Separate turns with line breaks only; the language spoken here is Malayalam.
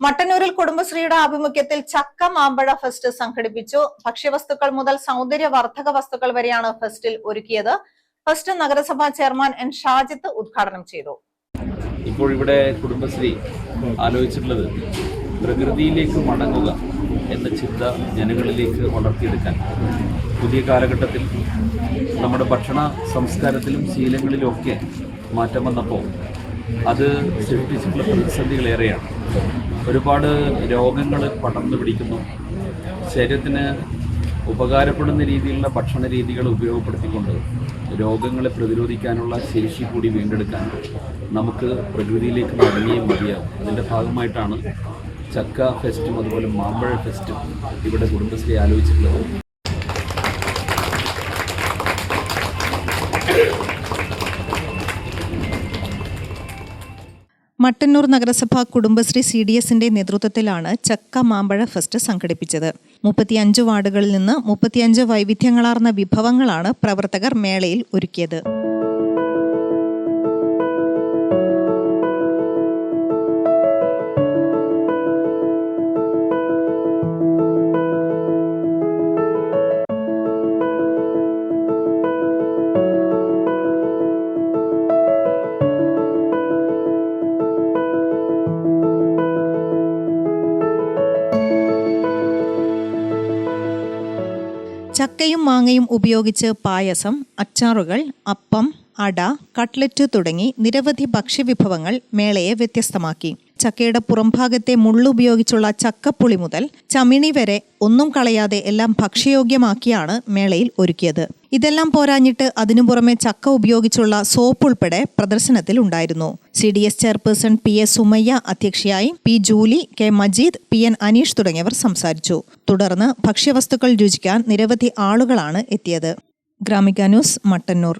മട്ടന്നൂരിൽ കുടുംബശ്രീയുടെ ആഭിമുഖ്യത്തിൽ ചക്ക മാമ്പഴ ഫെസ്റ്റ് സംഘടിപ്പിച്ചു. ഭക്ഷ്യവസ്തുക്കൾ മുതൽ സൗന്ദര്യവർദ്ധക വസ്തുക്കൾ വരെയാണ് ഫെസ്റ്റിൽ ഒരുക്കിയത്. ഫെസ്റ്റ് നഗരസഭാ ചെയർമാൻ എൻ ഷാജിത്ത് ഉദ്ഘാടനം ചെയ്തു.
ഇപ്പോൾ ഇവിടെ കുടുംബശ്രീ ആലോചിച്ചിട്ടുള്ളത് പ്രകൃതിയിലേക്ക് മടങ്ങുക എന്ന ചിന്ത ജനങ്ങളിലേക്ക് വളർത്തിയെടുക്കാൻ പുതിയ കാലഘട്ടത്തിൽ നമ്മുടെ ഭക്ഷണ സംസ്കാരത്തിലും ശീലങ്ങളിലുമൊക്കെ മാറ്റം വന്നപ്പോൾ അത് സൃഷ്ടിച്ചിട്ടുള്ള പ്രതിസന്ധികളേറെയാണ്. ഒരുപാട് രോഗങ്ങൾ പടർന്നു പിടിക്കുന്നു. ശരീരത്തിന് ഉപകാരപ്പെടുന്ന രീതിയിലുള്ള ഭക്ഷണ രീതികൾ ഉപയോഗപ്പെടുത്തിക്കൊണ്ട് രോഗങ്ങളെ പ്രതിരോധിക്കാനുള്ള ശേഷി കൂടി വീണ്ടെടുക്കാൻ നമുക്ക് പ്രകൃതിയിലേക്ക് മടങ്ങിയേ മതിയാവും. അതിൻ്റെ ഭാഗമായിട്ടാണ് ചക്ക ഫെസ്റ്റും അതുപോലെ മാമ്പഴ ഫെസ്റ്റും ഇവിടെ കുടുംബശ്രീ ആലോചിച്ചിട്ടുള്ളത്.
മട്ടന്നൂർ നഗരസഭ കുടുംബശ്രീ CDSന്റെ നേതൃത്വത്തിലാണ് ചക്ക മാമ്പഴ ഫെസ്റ്റ് സംഘടിപ്പിച്ചത്. 35 വാർഡുകളിൽ നിന്ന് 35 വൈവിധ്യങ്ങളാർന്ന വിഭവങ്ങളാണ് പ്രവർത്തകർ മേളയിൽ ഒരുക്കിയത്. ചക്കയും മാങ്ങയും ഉപയോഗിച്ച് പായസം, അച്ചാറുകൾ, അപ്പം, അട, കട്ട്ലറ്റ് തുടങ്ങി നിരവധി ഭക്ഷ്യവിഭവങ്ങൾ മേളയെ വ്യത്യസ്തമാക്കി. ചക്കയുടെ പുറംഭാഗത്തെ മുള്ളുപയോഗിച്ചുള്ള ചക്കപ്പുളി മുതൽ ചമിണി വരെ ഒന്നും കളയാതെ എല്ലാം ഭക്ഷ്യയോഗ്യമാക്കിയാണ് മേളയിൽ ഒരുക്കിയത്. ഇതെല്ലാം പോരാഞ്ഞിട്ട് അതിനു പുറമെ ചക്ക ഉപയോഗിച്ചുള്ള സോപ്പ് ഉൾപ്പെടെ പ്രദർശനത്തിൽ ഉണ്ടായിരുന്നു. CDS ചെയർപേഴ്സൺ PS സുമയ്യ അധ്യക്ഷയായി, P Julie, K Majeed, PN Aneesh തുടങ്ങിയവർ സംസാരിച്ചു. തുടർന്ന് ഭക്ഷ്യവസ്തുക്കൾ രുചിക്കാൻ നിരവധി ആളുകളാണ് എത്തിയത്. ഗ്രാമിക ന്യൂസ്, മട്ടന്നൂർ.